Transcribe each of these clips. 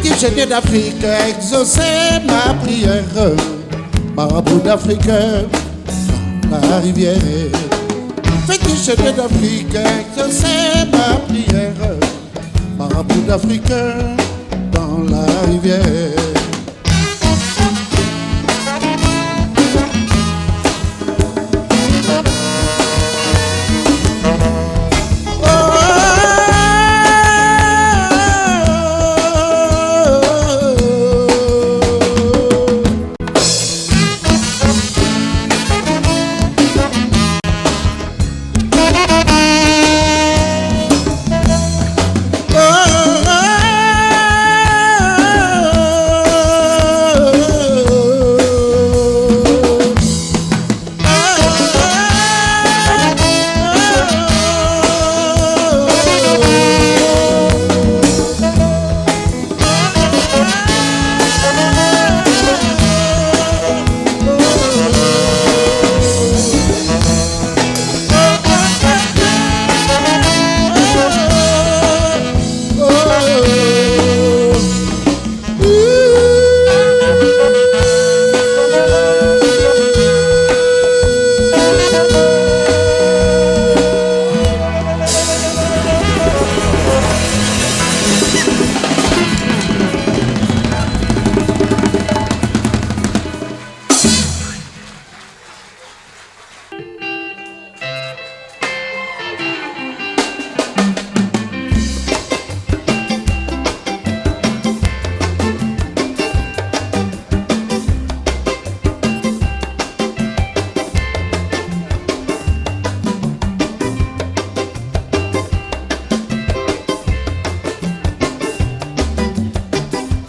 Petit génie d'Afrique, exaucer ma prière. Marabout d'Afrique, dans la rivière. Petit génie d'Afrique, exaucer ma prière. Marabout d'Afrique, dans la rivière.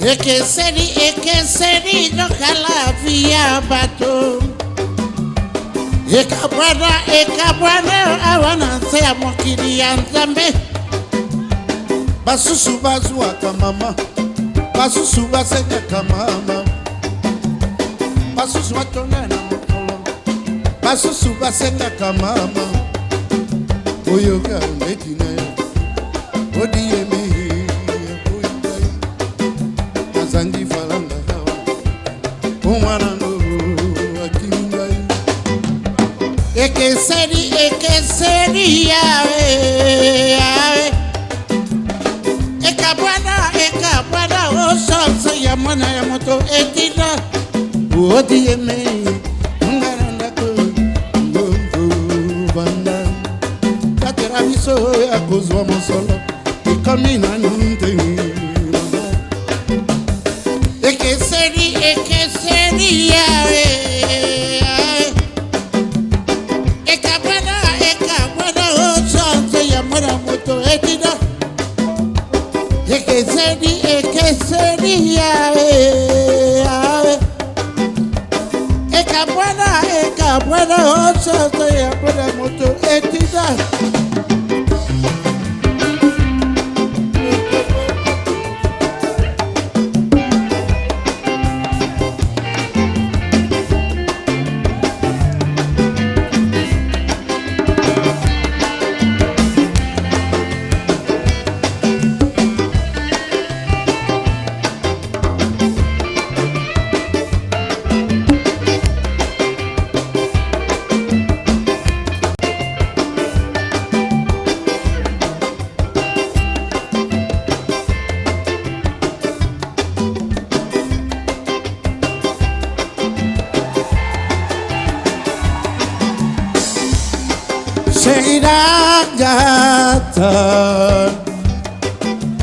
Et que seri no calavia bato. E cabana awana se amokiri anzambe. Basusu bazua kamama. Basusu basenya kamama. Basusu batonana mokolo. Basusu basenya kamama. Oyoga metina. Odiemi. Zangi falanga hawa Umarango akingai Eke seri yawe Eka bwana Osonsa ya mwana ya moto etina Uodi yeme Ungaranda ko Ngongo banda Katera miso ya kuzwa mosolo Ikamina nuntengi Eke seri yawe Eka bwana Osonsa ya mwana moto etina Eke seri yawe Eka bwana Osonsa ya mwana moto etina Gata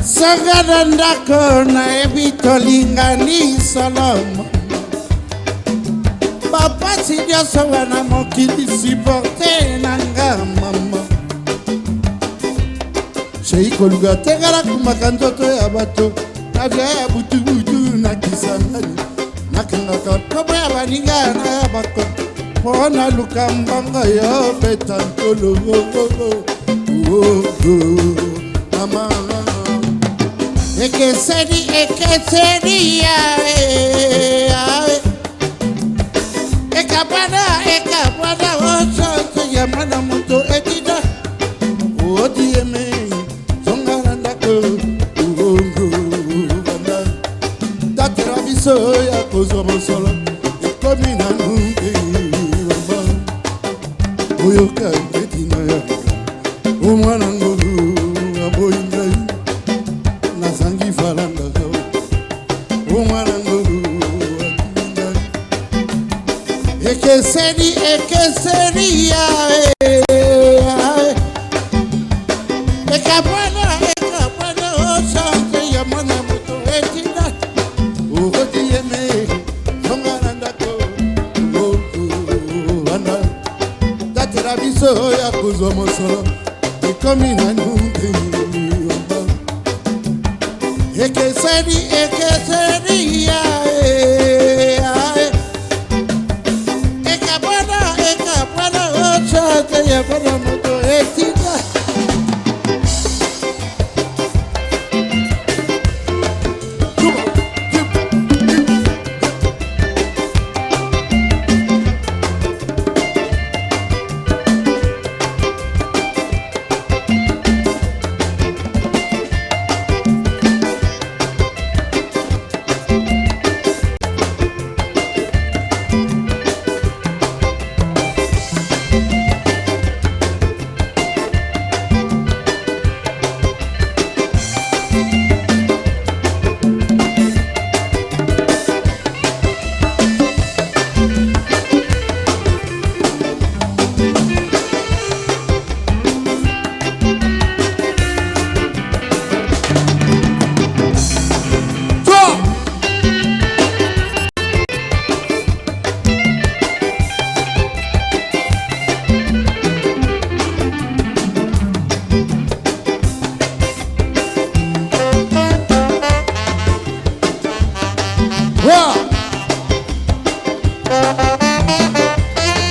Sagaranda kona evito lingani salama Papa si Dios sawana mokili si porte nanga mama Sheiko luga tegara kumakantoto ya bato Navya ya butu butu na kisangani Nakangaka kobo ya baninga na bako Pona lukambanga ya petantolo Mama Eke seri yawe Eka bwana Osonsa ya mwana moto etina Odi yeme Zongaranda ko Ugongo banda yoka etina yanga omwana ngolu aboyingai nazangi falanga omwana ngolu atingai ekeseri ya ekapwana osante ya mwana moto etina ukotieme songana ndako wana tatera biso ya kuzwa mosolo ekomi na nunde ekeseri ya ekapwana osante ya mwana moto etina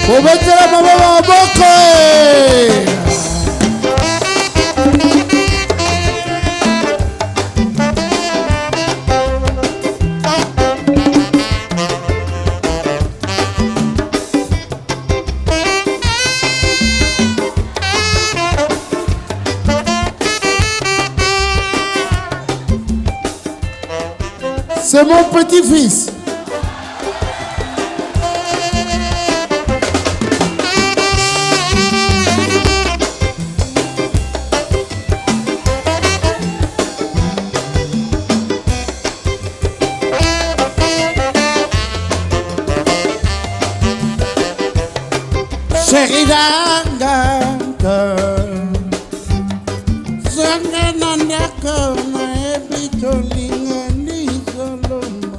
Obetera mababa boko c'est mon petit-fils. Sheridanga, zanga nandaka na ebitolinga nizoloma.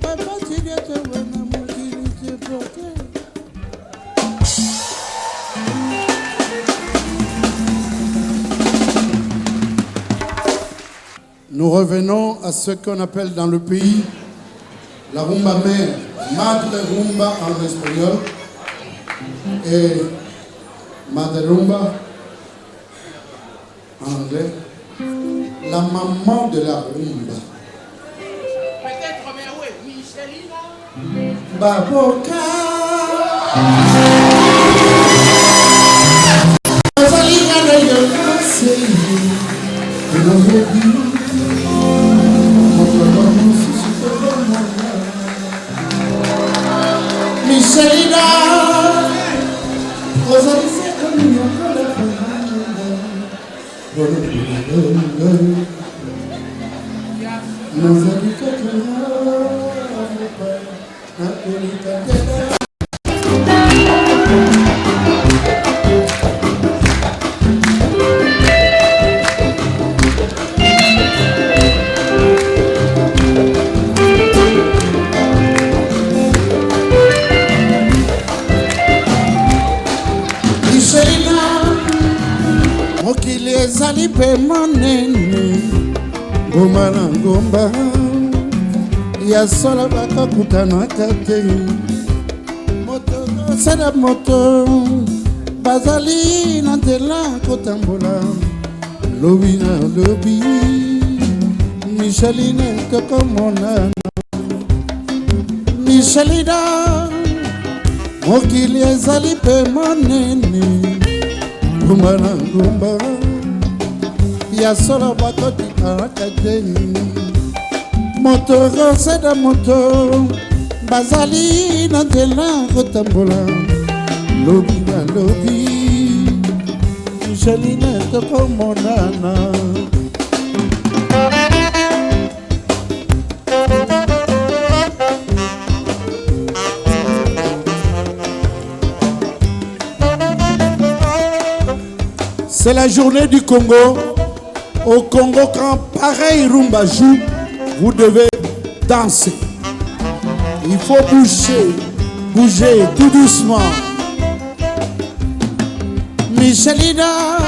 Papa tidiata wana mukili tepote. Nous revenons à ce qu'on appelle dans le pays la rumba mère, madre rumba en espagnol, et madre rumba en anglais, la maman de la rumba. Peut-être, mais oui, Michelina. Baboka. Michelina, mokili ezali pe monene ngomba na ngomba ya solo bakakutanaka te moto kosala moto bazali na nzela kotambola lobi na lobi Micheline tokomonana Michelina mokili ezali pe monene ngomba na ngomba ya solo bakotikalaka te moto kosala moto bazali na nzela kotambola Lobby na lobby, Micheline toko monana. C'est la journée du Congo. Au Congo, quand pareil rumba joue, vous devez danser. Il faut bouger tout doucement. Michelina,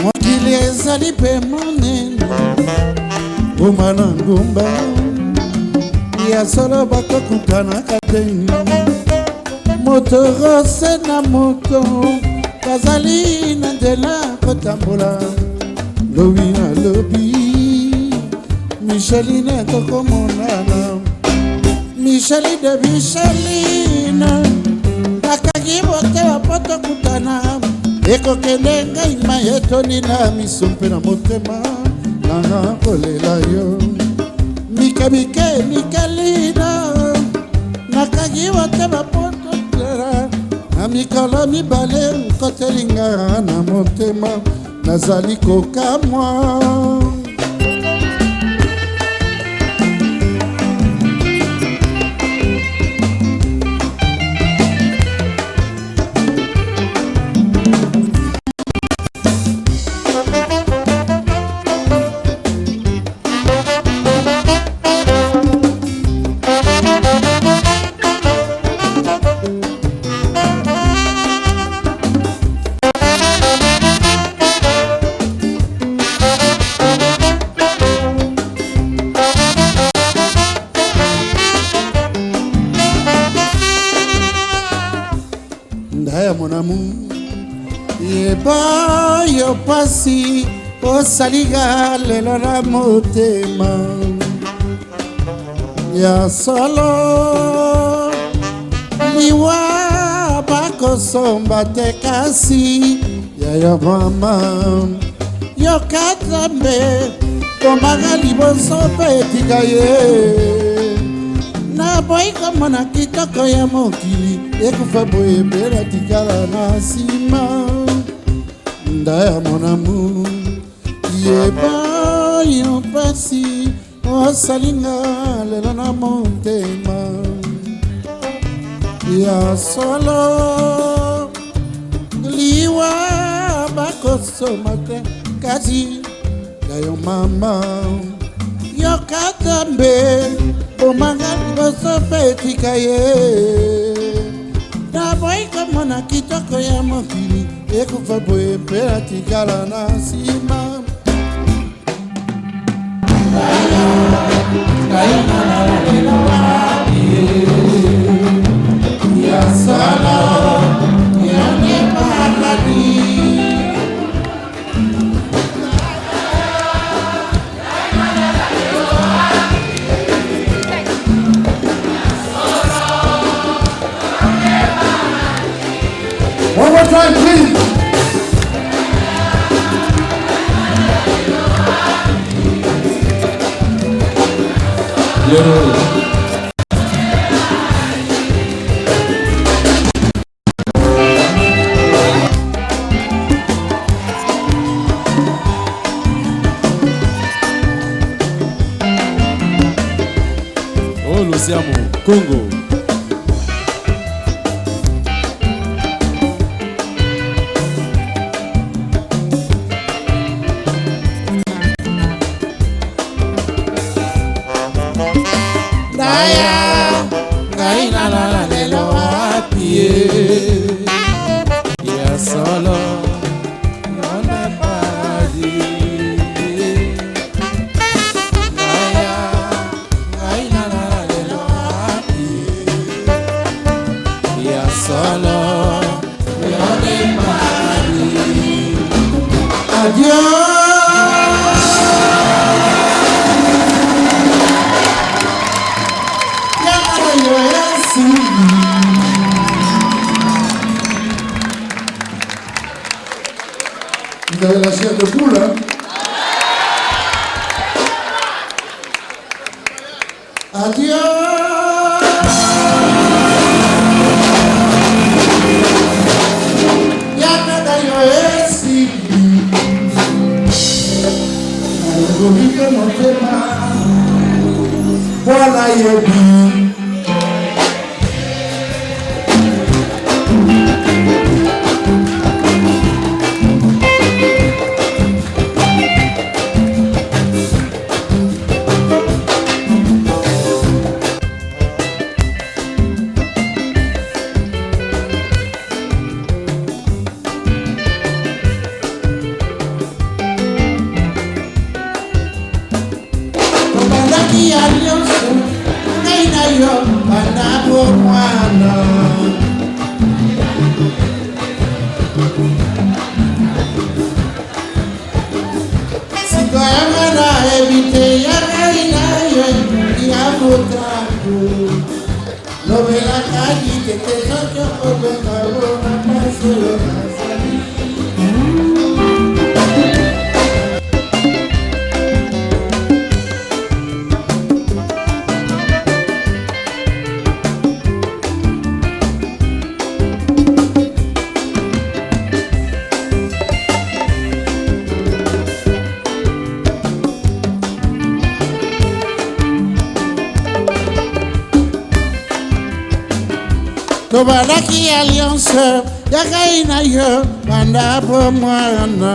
moi qui les alipe mon nez, Omanangumba, ya solo bako kutana kateni, moto rose na moto, kazali na ndela kotambola, lobi na lobi, Michelina toko monana, Micheline de Micheline. Nakagi bote wapoto kutana eko kende ngai mayetoni na misompe na motema nanga kolela yo mikabike mikalina nakagi bote wapoto kutana na mikolo mibale kotelinga na motema nazali kokamwa. Mon amour, yeba yo pasi osaliga lelo na motema ya solo liwa bakosomba te kasi ya yo mama yo katambe tombaga liboso pe tika ye na boy komona kitoko ya mokili ekufa boye bela tikala na nsima ndaya mon amour yeba yo pasi osalinga lelo na motema ya solo liwa bakosoma te kasi ya yo mama yo katambe omanga liboso pe tika ye na boy komona kitoko ya mokili ekufa boye mpe atikala na nsima ya sala yone paradis. One more time, please. Yo. Oh, Luciano, Congo. Vous avez la chair de poule, hein? Adieu. yebi. Tobalaki alliance yakai na yo banda bomwana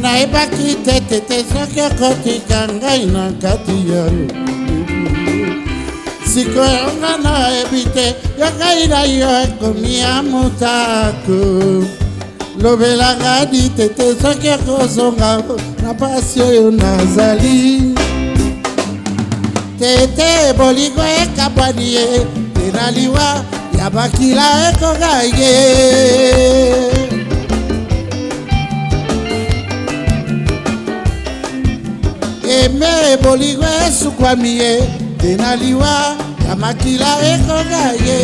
naibaki tete soki kotika ngai na kati ya yo sikoyonga na ebite yakai na yo ekomi ya motako lobelanga di tete soki kozonga na pasi oyo nazali tete bolingo ekabwani ye tenaliwa yabakila ekogaye eme bolingo esukwami ye tenaliwa yamakila ekogaye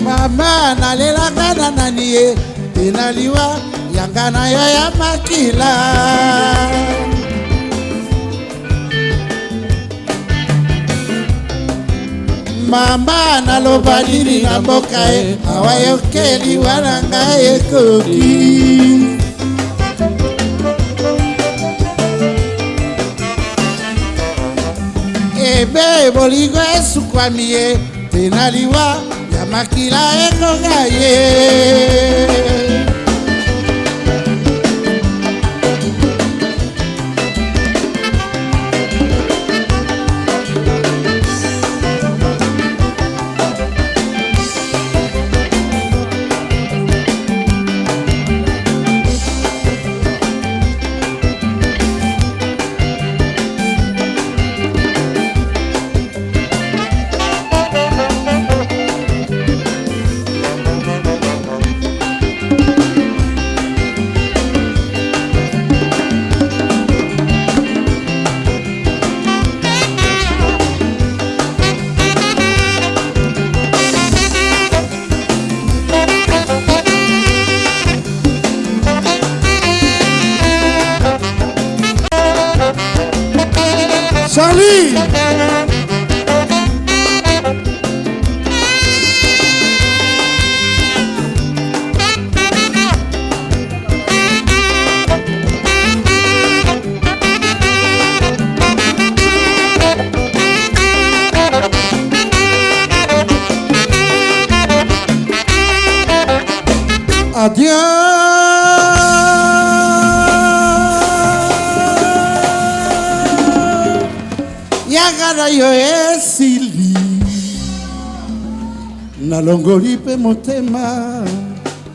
mama nalelaka na nani ye tenaliwa yanga na yo yamakila mama naloba nini na mboka ye awa yokeli wana ngai ekoki ebe bolingo esukwami ye tenaliwa ya makila ekoka ye Charlie! Adieu! Yagara yo esili Nalongoli pe motema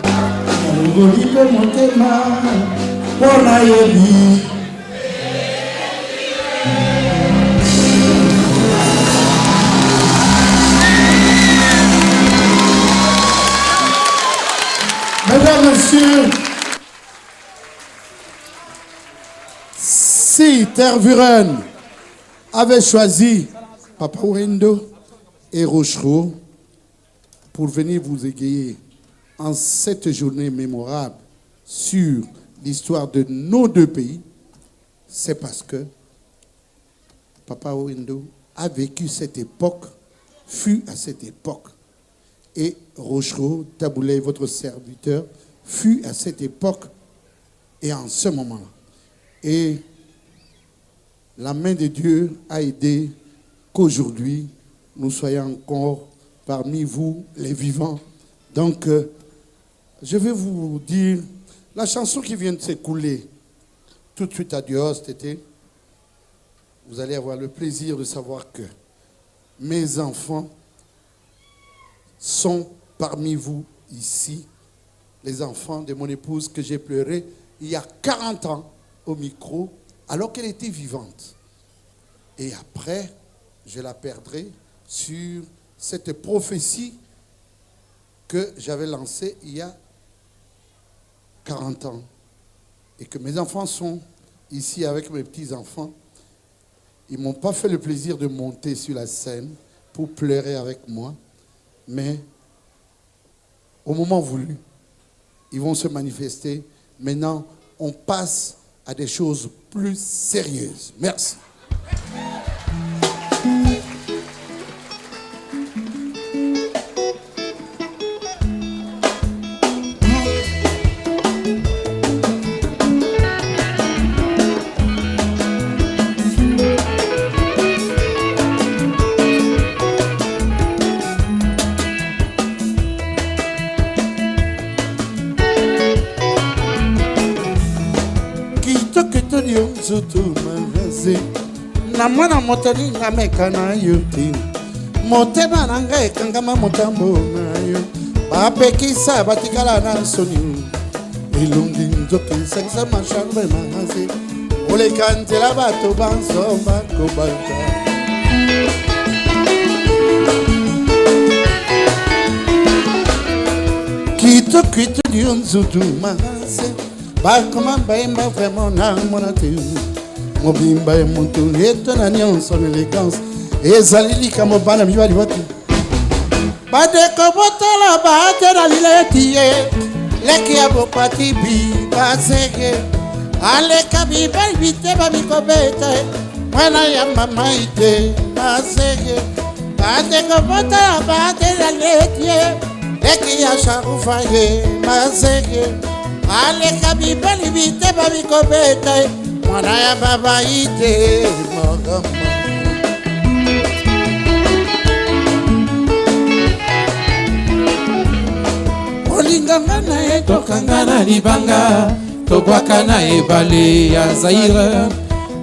Nalongoli pe motema Pona yebi Mesdames, Messieurs, si Tervuren avait choisi Papa Wendo et Rochereau pour venir vous égayer en cette journée mémorable sur l'histoire de nos deux pays, c'est parce que Papa Wendo a vécu cette époque, fut à cette époque. Et Rochereau, Taboulay, votre serviteur, fut à cette époque Et en ce moment-là, et la main de Dieu a aidé qu'aujourd'hui, nous soyons encore parmi vous, les vivants. Donc, je vais vous dire la chanson qui vient de s'écouler tout de suite à Dios, c'était, vous allez avoir le plaisir de savoir que mes enfants sont parmi vous ici, les enfants de mon épouse que j'ai pleuré il y a 40 ans au micro, alors qu'elle était vivante. Et après, je la perdrai sur cette prophétie que j'avais lancée il y a 40 ans. Et que mes enfants sont ici avec mes petits-enfants. Ils ne m'ont pas fait le plaisir de monter sur la scène pour pleurer avec moi. Mais au moment voulu, ils vont se manifester. Maintenant, on passe à des choses plus sérieuses. Merci. Na mwana motani nga meka na yo te motema na nga ekangama motambo na yo bapekisa batikala na soni elongi nzoki esangisa macharme mangasi oleka nzela bato bansomba kobata kitokito dio nzutu mangasi bakoma mbaimba vraiment na mona te mobimba ya muntu eto na nyonso l'élégance ezali likamo bana mibali bato badeko botala bate na lileti ye leki ya bopati bi basege aleka bibali bite babikobeta mwana ya mama ite basege badeko botala bate na lileti ye leki ya sharufa ye basege aleka bibali bite babikobeta mwana ya baba ite magama olinganga na ye tokanga na libanga tobwaka na ebale ya Zaire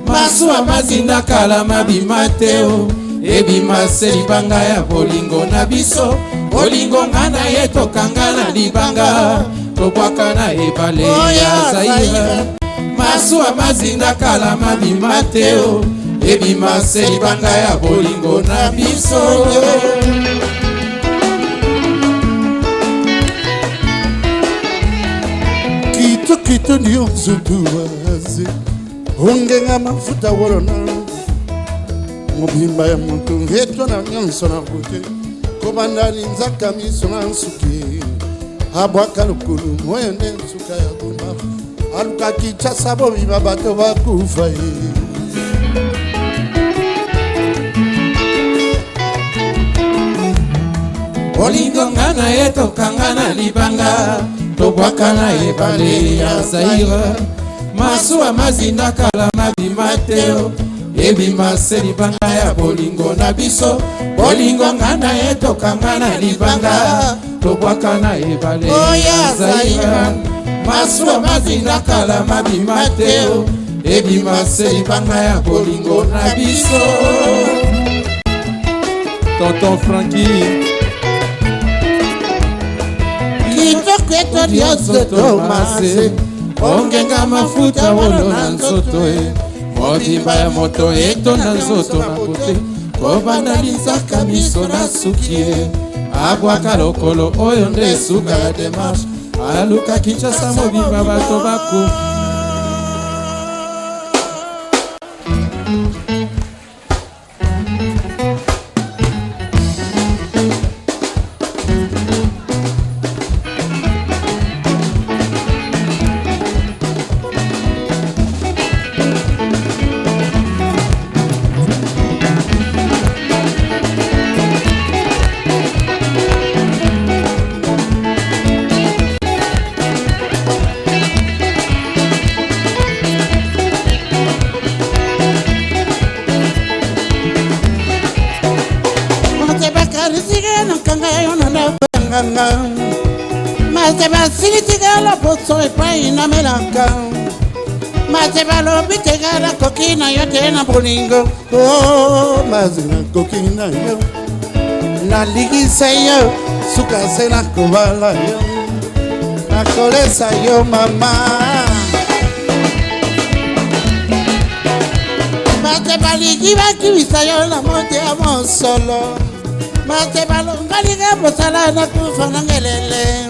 masuwa mazinda kala mabima teo ebima se libanga ya bolingo na biso bolingo nga na ye tokanga na libanga tobwaka na ebale ya Zaire masuwa mazinda kala mabima teo ebima se libanga ya bolingo na biso kitokito ndio nzutuwazi ongenga mafuta wolona mobimba ya muntu ngeto na nyonso na kote kobandani nzaka miso na nsuki abwaka lukulu moyo nde nsuka ya goma aluka kichasa bobiba bato bakufa ye bolingo nga na ye tokanga na libanga tobwaka na ebale ya Zaire masuwa mazinda kala mabima teo ebima se libanga ya bolingo na biso bolingo nga na ye tokanga na libanga tobwaka na ebale ya Zaire masuwa mazinda kala mabima teo ebima se libanga ya bolingo na biso. Tonton Frankie kitokito ndio nzutuwazi ongenga mafuta wolo na nzoto e mobimba ya moto eto na nzoto na kote kobanda linzaka miso na suki e abwaka lokolo oyo nde suka ya demarche aluka Kinshasa mobimba bato bakufa nanga Mazeba silitika la poso epai na melaka Mazeba lobi tegala kokina yote na bolingo Oh mazina kokina yo Na ligisa yo Suka se na kubala yo Na kolesa yo mama Mazeba ligiba kibisa yo na mote ya monsolo Mazeba longaliga bosala na kufana ngelele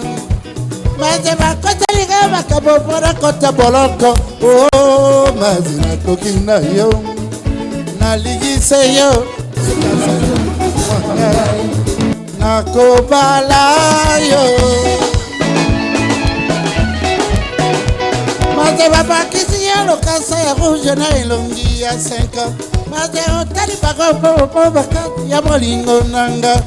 Mazeba kotaliga makabopora kota boloko Oh mazina kokina yo Na ligise yo Na kobala yo Mazeba bakisi ya lokasa ya rouge na elongi ya 5 ans Mazeba otali bako bakati ya bolingo nanga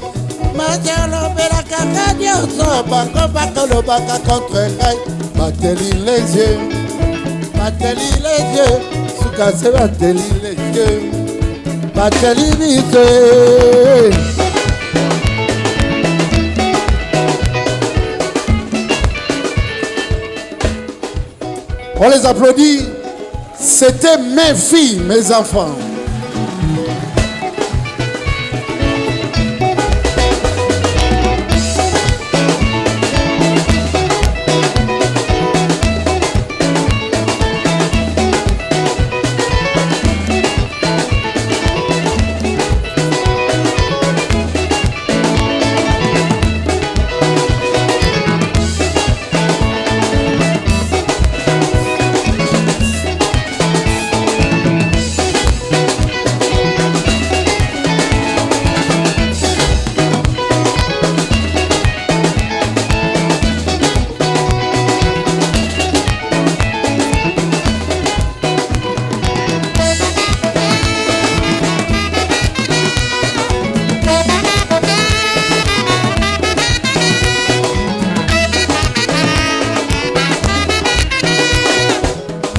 Mazeba lobela kaka dioso bako lobaka contre ngai Bateli les yeux Suka se bateli les yeux Bateli les yeux On les applaudit. C'était mes filles, mes enfants.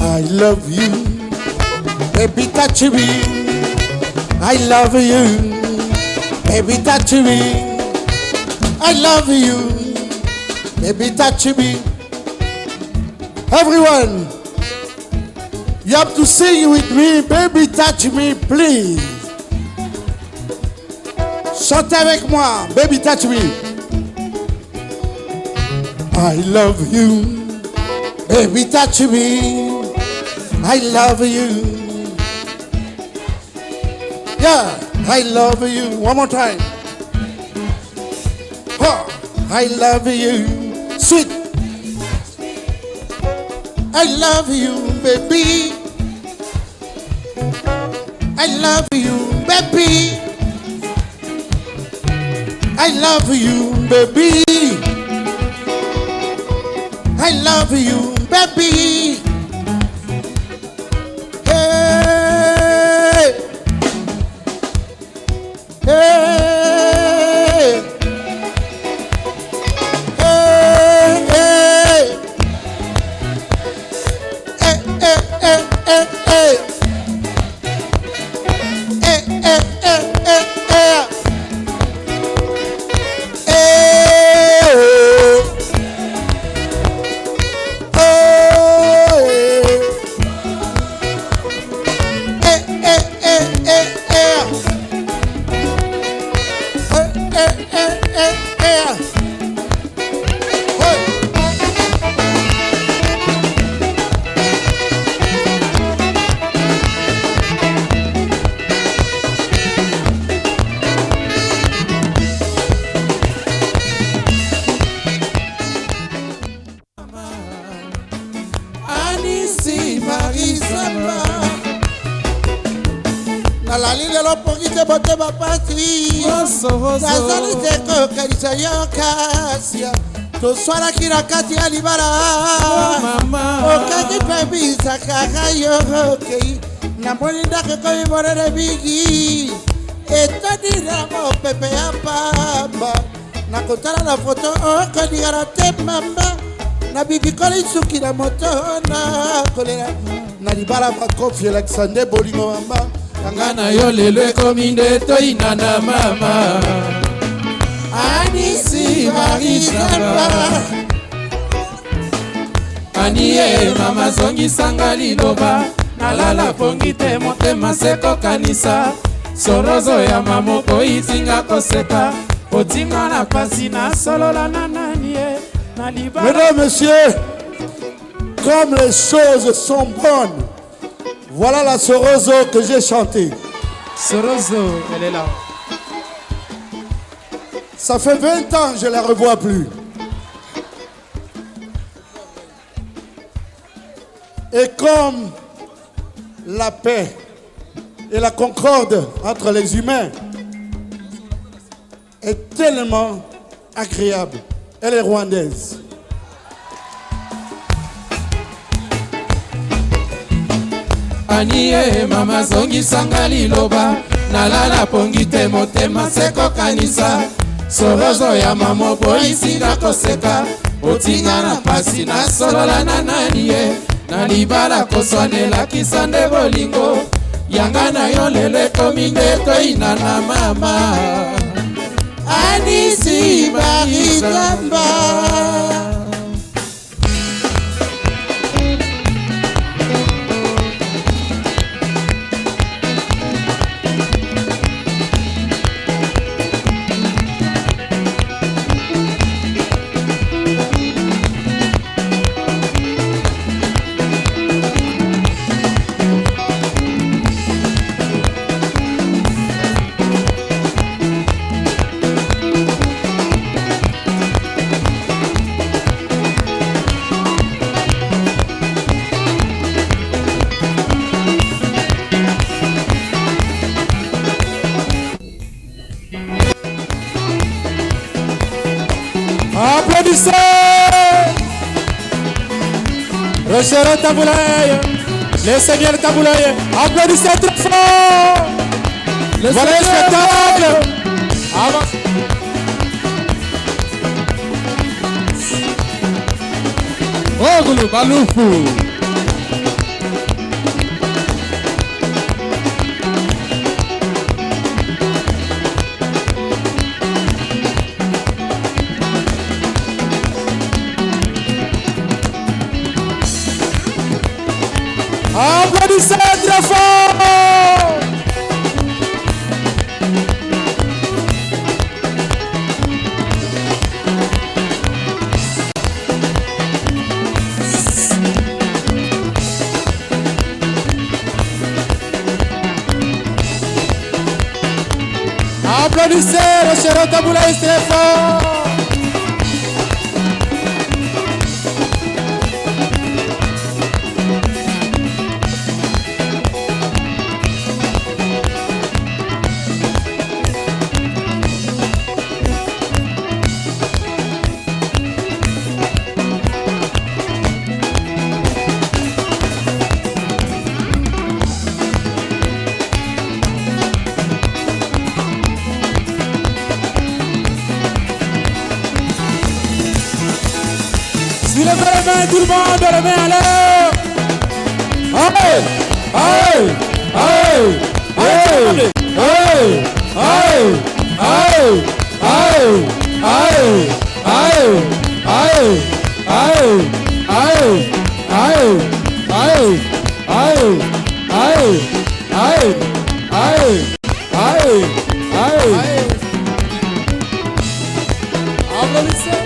I love you, baby touch me. I love you, baby touch me. I love you, baby touch me. Everyone, you have to sing with me, baby touch me, please. Chantez avec moi, baby touch me. I love you, baby touch me. I love you. Yeah, I love you. One more time. Oh, I love you. Sweet. I love you, baby. I love you, baby. I love you, baby. I love you, baby. Nalali lelo pokite bote bapati Nazali teko kalisa yo kasia Toswala kila kati ya libala Okaki pebisa kaka yo okei Namoni ndake komi morele bigi Etadira mo pepe ya pamba Nakotala na foto okanigara te mamba Na bibi koli suki na moto na kolera Na libala bakofi Alexander Bolingo mamba Ngana yo lelo ekomi nde toyina na mama Anisi Marizamba Anie mama zongi sanga liloba Nalala pongi te motema seko kanisa Sorozo ya mamoko itinga koseka Otinga na pasi na solola na nanie na libala. Mesdames, messieurs, comme les choses sont bonnes, voilà la Sorozo que j'ai chantée. Sorozo, elle est là. Ça fait 20 ans que je ne la revois plus. Et comme la paix et la concorde entre les humains est tellement agréable, elle est rwandaise. Anie mama zongi sanga liloba Nalala pongi te motema seko kanisa Sorozo ya mamoko isinga koseka Otinga na pasi na solola na nanie Na libala koswanela kisande bolingo Yanga na yo lele kominde toina na mama Anisi Marizamba Applaudissez! Rochero Taboulaye, les seigneurs Taboulaye, applaudissez très fort! Voilà le spectacle! Avance! Oglu Balufu. Applaudissez très fort! Applaudissez Rochero Taboulaye très fort! Tout le monde, les mains à l'air. Allez, allez, allez, allez, allez, allez, allez, allez, allez, allez, allez, allez, allez, allez, allez, allez, allez, allez, allez, allez. Applaudissez.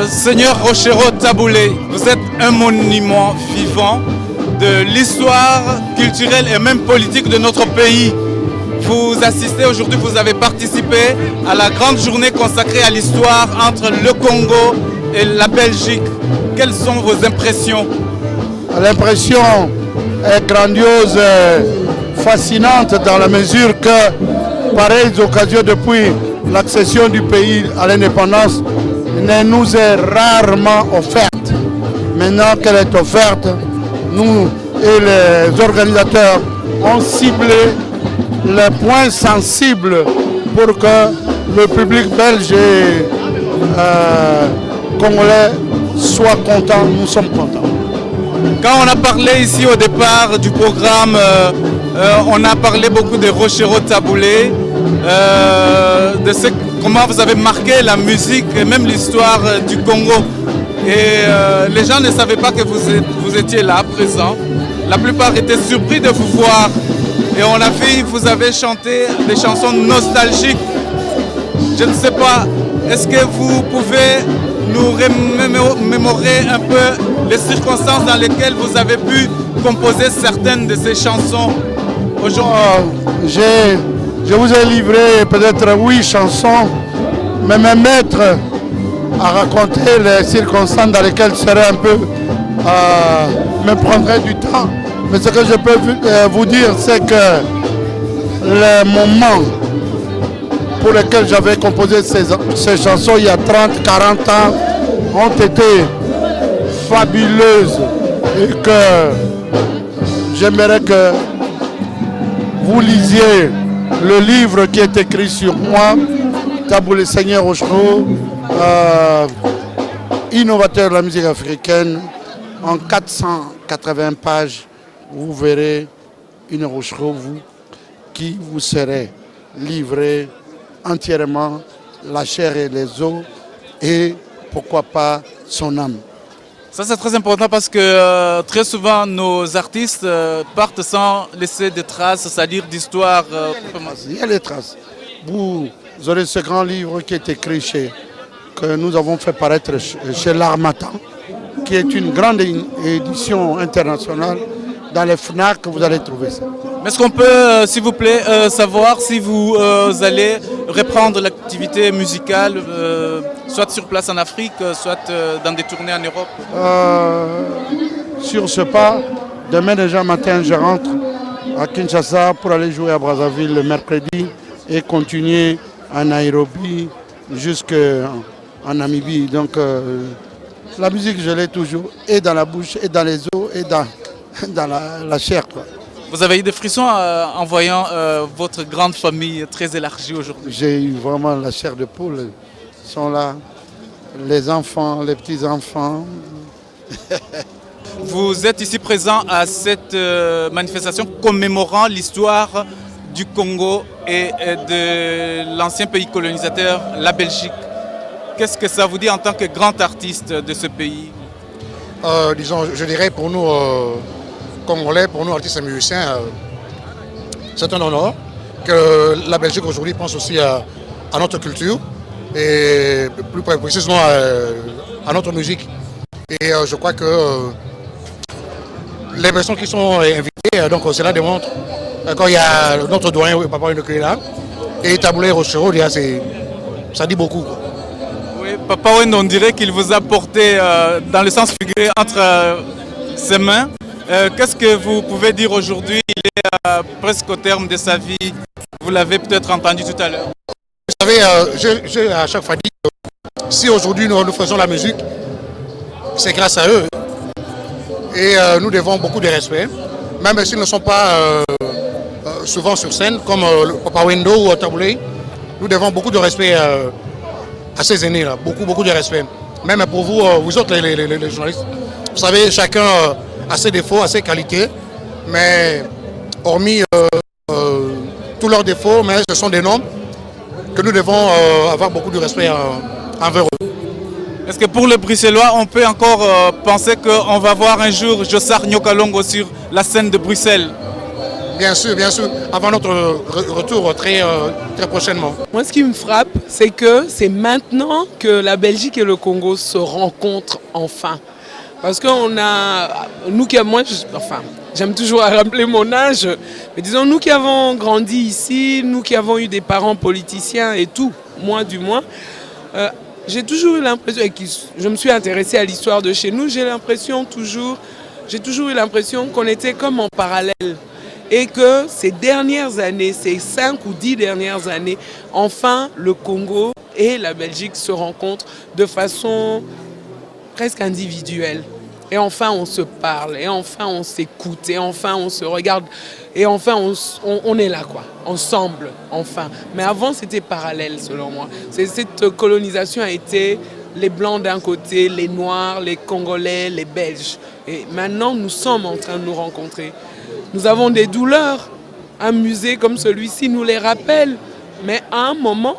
Seigneur Rochero Taboulé, vous êtes un monument vivant de l'histoire culturelle et même politique de notre pays. Vous assistez aujourd'hui, vous avez participé à la grande journée consacrée à l'histoire entre le Congo et la Belgique. Quelles sont vos impressions? L'impression est grandiose, fascinante dans la mesure que pareilles occasions depuis l'accession du pays à l'indépendance ne nous est rarement offerte. Maintenant qu'elle est offerte, nous et les organisateurs ont ciblé les points sensibles pour que le public belge et congolais soit content. Nous sommes contents. Quand on a parlé ici au départ du programme, on a parlé beaucoup de Rochero Taboulé, de comment vous avez marqué la musique et même l'histoire du Congo. Et les gens ne savaient pas que vous étiez là, présent. La plupart étaient surpris de vous voir. Et on a vu, vous avez chanté des chansons nostalgiques. Je ne sais pas, est-ce que vous pouvez nous remémorer un peu les circonstances dans lesquelles vous avez pu composer certaines de ces chansons aujourd'hui? Je vous ai livré peut-être 8 chansons, mais me mettre à raconter les circonstances dans lesquelles je serais un peu me prendrait du temps. Mais ce que je peux vous dire, c'est que les moments pour lesquels j'avais composé ces chansons il y a 30, 40 ans ont été fabuleuses et que j'aimerais que vous lisiez le livre qui est écrit sur moi, Taboulé Seigneur Rochero, innovateur de la musique africaine, en 480 pages. Vous verrez une Rochero, qui vous serait livrée entièrement, la chair et les os, et pourquoi pas son âme. Ça c'est très important parce que très souvent nos artistes partent sans laisser de traces, c'est-à-dire d'histoire. Il y a les traces. Vous aurez ce grand livre qui est écrit que nous avons fait paraître chez l'Harmattan, qui est une grande édition internationale. Dans les FNAC, vous allez trouver ça. Mais est-ce qu'on peut, s'il vous plaît, savoir si vous allez reprendre l'activité musicale, soit sur place en Afrique, soit dans des tournées en Europe? Sur ce pas, demain déjà matin, je rentre à Kinshasa pour aller jouer à Brazzaville le mercredi et continuer à Nairobi jusqu'en Namibie. Donc la musique, je l'ai toujours, et dans la bouche, et dans les os, et dans la chair, quoi. Vous avez eu des frissons en voyant votre grande famille très élargie aujourd'hui? J'ai eu vraiment la chair de poule. Ils sont là, les enfants, les petits-enfants. Vous êtes ici présent à cette manifestation commémorant l'histoire du Congo et de l'ancien pays colonisateur, la Belgique. Qu'est-ce que ça vous dit en tant que grand artiste de ce pays? Disons, je dirais pour nous, Congolais, pour nous artistes et musiciens, c'est un honneur que la Belgique aujourd'hui pense aussi à notre culture et plus précisément à notre musique. Et je crois que les personnes qui sont invitées, donc cela démontre, quand il y a notre doyen, Papa Wendo qui est là, et Taboulé Rochero, ça dit beaucoup. Oui, Papa Wendo, on dirait qu'il vous a porté dans le sens figuré entre ses mains. Qu'est-ce que vous pouvez dire aujourd'hui? Il est presque au terme de sa vie. Vous l'avez peut-être entendu tout à l'heure. Vous savez, j'ai à chaque fois dit que si aujourd'hui nous faisons la musique, c'est grâce à eux. Et nous devons beaucoup de respect, même s'ils ne sont pas souvent sur scène, comme Papa Wendo ou Taboulé. Nous devons beaucoup de respect à ces aînés-là, beaucoup de respect. Même pour vous, vous autres les journalistes. Vous savez, chacun a ses défauts, a ses qualités, mais hormis tous leurs défauts, mais ce sont des noms que nous devons avoir beaucoup de respect envers eux. Est-ce que pour les Bruxellois, on peut encore penser qu'on va voir un jour Jossar Nyokalongo sur la scène de Bruxelles? bien sûr, avant notre retour très prochainement. Moi, ce qui me frappe, c'est que c'est maintenant que la Belgique et le Congo se rencontrent enfin. Parce qu'on a, nous qui avons, j'aime toujours rappeler mon âge, mais disons, nous qui avons grandi ici, nous qui avons eu des parents politiciens et tout, moi du moins, j'ai toujours eu l'impression, et je me suis intéressée à l'histoire de chez nous, j'ai toujours eu l'impression qu'on était comme en parallèle. Et que ces dernières années, ces 5 ou 10 dernières années, enfin le Congo et la Belgique se rencontrent de façon presque individuelle. Et enfin on se parle, et enfin on s'écoute, et enfin on se regarde, et enfin on est là quoi, ensemble, enfin. Mais avant c'était parallèle selon moi. Cette colonisation a été les Blancs d'un côté, les Noirs, les Congolais, les Belges. Et maintenant nous sommes en train de nous rencontrer. Nous avons des douleurs. Un musée comme celui-ci nous les rappelle. Mais à un moment,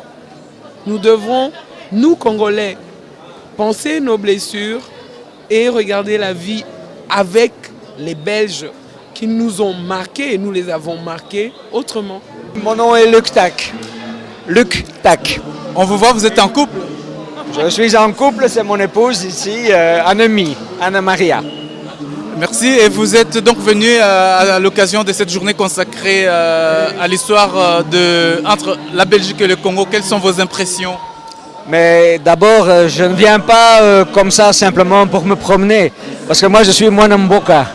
nous devrons, nous Congolais, penser nos blessures et regarder la vie avec les Belges qui nous ont marqués et nous les avons marqués autrement. Mon nom est Luc Tac. Luc Tac. On vous voit, vous êtes en couple? Je suis en couple, c'est mon épouse ici, Annemie, Anna Maria. Merci, et vous êtes donc venu à l'occasion de cette journée consacrée à l'histoire entre la Belgique et le Congo. Quelles sont vos impressions? Mais d'abord, je ne viens pas comme ça simplement pour me promener, parce que moi je suis Mwanamboka.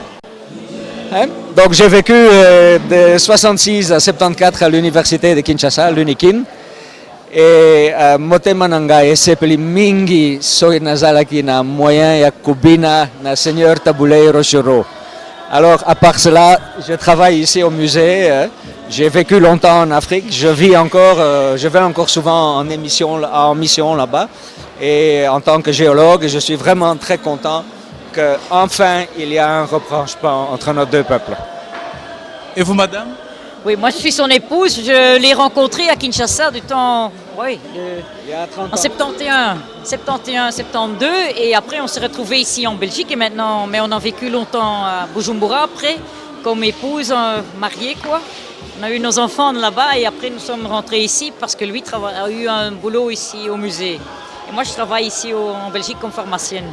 Hein? Donc j'ai vécu de 66 à 74 à l'université de Kinshasa, l'UNIKIN. Et motema nanga esepeli mingi soy nazalaki na moyen ya kubina na Seigneur Taboulé Rochero. Alors à part cela, je travaille ici au musée. J'ai vécu longtemps en Afrique. Je vais encore souvent en mission là-bas. Et en tant que géologue, je suis vraiment très content qu'enfin il y a un rapprochement entre nos deux peuples. Et vous, madame? Oui, moi je suis son épouse, je l'ai rencontrée à Kinshasa du temps, oui, il y a 30 ans. En 71, 72, et après on s'est retrouvés ici en Belgique, et maintenant, mais on a vécu longtemps à Bujumbura après, comme épouse, mariée quoi. On a eu nos enfants là-bas, et après nous sommes rentrés ici parce que lui a eu un boulot ici au musée. Et moi je travaille ici en Belgique comme pharmacienne.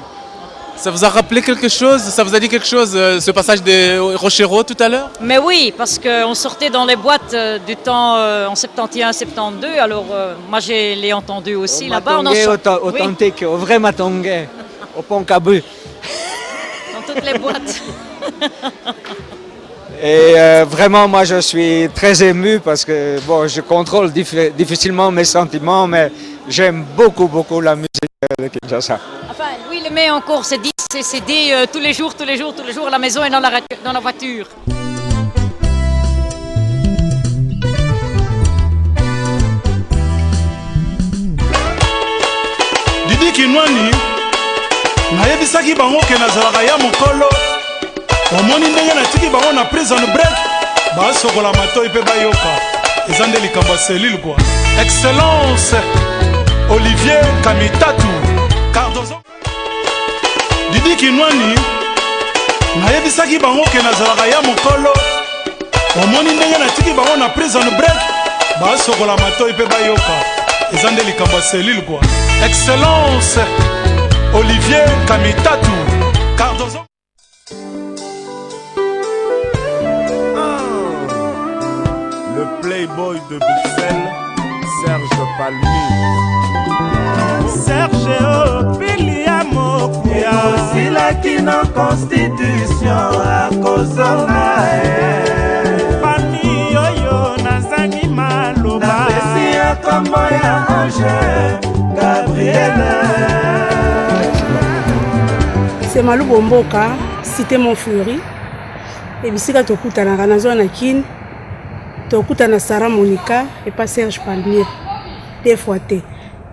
Ça vous a rappelé quelque chose? Ça vous a dit quelque chose, ce passage de Rochero tout à l'heure? Mais oui, parce qu'on sortait dans les boîtes du temps en 71, 72, alors moi je l'ai entendu aussi là-bas. Authentique, au vrai matongue, au pont Cabu. Dans toutes les boîtes. Et vraiment, moi je suis très ému parce que bon, je contrôle difficilement mes sentiments, mais j'aime beaucoup la musique de Kinshasa. Enfin, lui, il met encore ses disques, ses CD tous les jours à la maison et dans la voiture. Didi Kinwani, nayebisaki bango ke nazalaka ya mokolo. Omoni ndenge natiki bango na prison break, basokola matoi mpe bayoka. Eza nde likambo ya selile kwa. Excellence Olivier Kamitatu Cardozo. Didi Kinwani, nayebisaki bango ke nazalaka ya mokolo. Omoni ndenge natiki bango na prison break, basokola matoi mpe bayoka. Eza nde likambo ya selile kwa. Excellence Olivier Kamitatu Cardozo. Le playboy de Bruxelles, Serge Palmy. Serge Pilia Mokuya aussi la kino constitution à Kozona Palmy oyo nazangi maloba napesi ya kombo ya Ange Gabriel. C'est Malou Bomboka, cité Montfleury. Et bisika tokutanaka na zone na Kin. Tokutana Sarah Monica et pas Serge Palmier. Des fois te.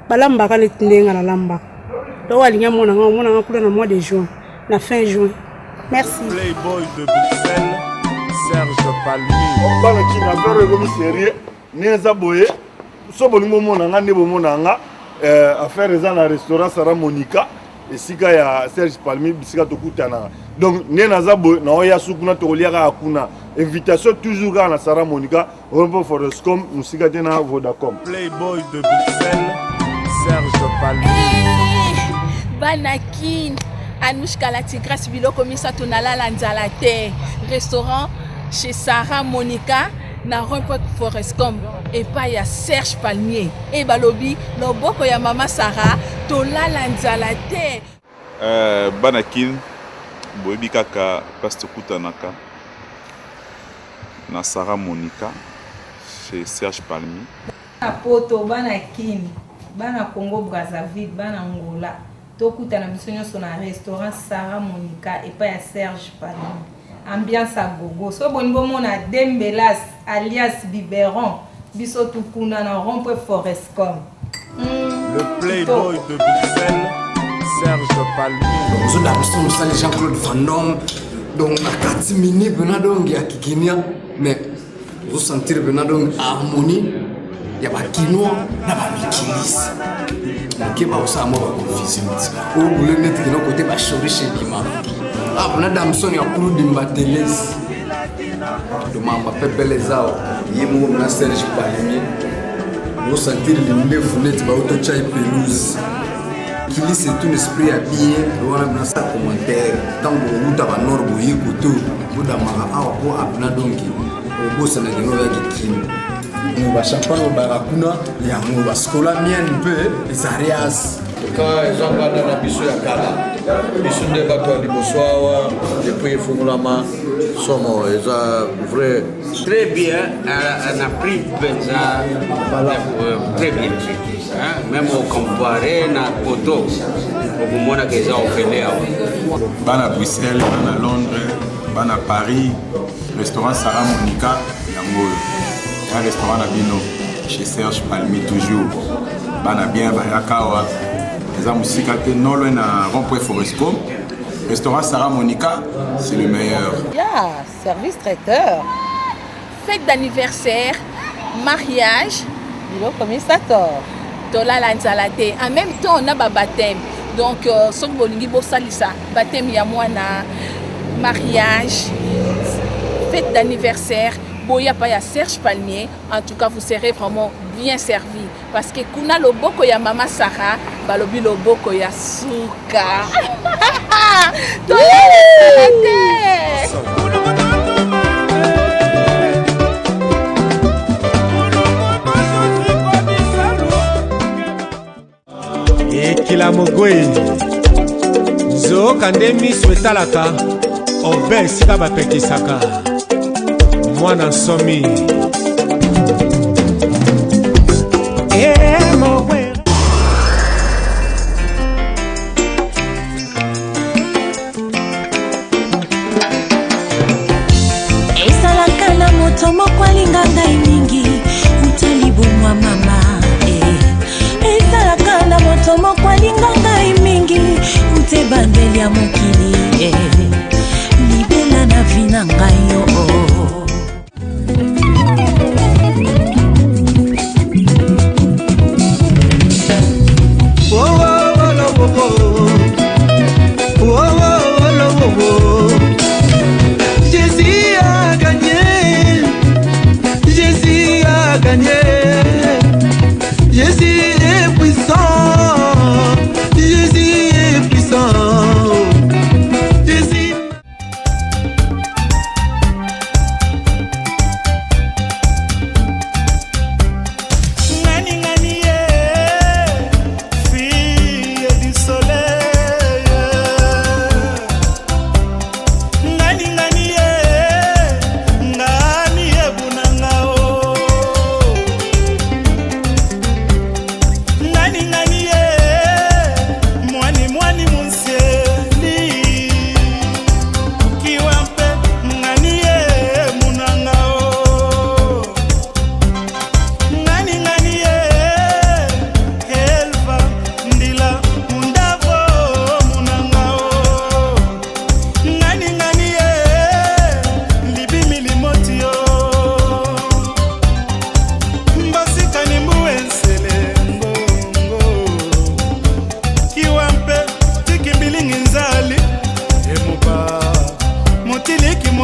Balambaka le tindenga la lamba. Do alinya mona kula na mois de juin, na fin juin. Merci. Playboy de Bruxelles, Serge Palmy. On parle qui n'a pas regomi sérieux, neza boye. So bolingo mona nga ne bomona nga affaire eza na restaurant Sarah Monica. esika ya Serge Palmi bisika tokutana donc ne nazabo na oya sukuna toliaka akuna invitation toujours à Sarah Monica Rompo Forestcom musika tena Vodacom Playboy de Bruxelles Serge Palmi Banakin Anouchka la tigresse biloko misa tonala lanzala te restaurant chez Sarah Monica na Rompo Forestcom et pas ya Serge Palmier et balobi loboko ya mama Sarah tolala nzala te Banakin boyebi kaka place tokutanaka na Sarah Monica chez Serge Palmi Poto Banakin bana Congo Brazzaville bana Angola tokutana biso nyonso na restaurant Sarah Monica et pas ya Serge Palmi ambiance à gogo so bongo mona Dembelas alias Biberon biso tukuna na Rompo Forestcom le Playboy de Bruxelles Serge Palmi nous avons ça les Jean-Claude Van Damme donc à 4 minutes benadong ya kikinia mais vous sentir benadong harmonie ya ba kinois na ba mikilis ke ba osama ba confusion o bule net kino côté ba choriche bima ah benadam son ya kuru dimbateles do mamba pepelezao yemo na Serge Palmi vous sentir les fenêtres ba auto chai pelouse qu'il c'est un esprit habillé on a dans sa commentaire tant que vous t'avez nord boyi koto vous damara a ko apna donki au boss na de noya kikin nous va champagne au barakuna ya nous va scola mien peu les arias quand ils ont pas dans biso ya kala biso de bato di boswawa depuis fungulama somo eza vrai très bien on a pris très bien hein? Même au comparé na poto au moment que ça offert bana Bruxelles bana Londres bana Paris restaurant Sarah Monica yango un restaurant na bino chez Serge Palmi toujours bana bien bayakawa eza musika te nolo na Rompo Forestcom restaurant Sarah Monica c'est le meilleur service traiteur fête d'anniversaire mariage bilo commissateur tola la nzalate en même temps on a baptême donc son bolingi bo salisa baptême ya mwana mariage fête d'anniversaire boya pa ya Serge Palmier en tout cas vous serez vraiment bien servi parce que kuna loboko ya mama Sarah balobi loboko ya suka tola la nzalate ekila mogoi nzoka nde miso etalaka obe esika bapekisaka mwana nsomi esalaka na moto moko alinga ngai mingi utalibomwa mama esalaka na moto moko alinga ngai mingi ute bandeli ya mokili libela na vi na ngai yo Jésus a gagné, Jésus a gagné, Jésus est puissant, Jésus est puissant, Jésus.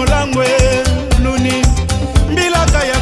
molangwe nuni mbilaka ya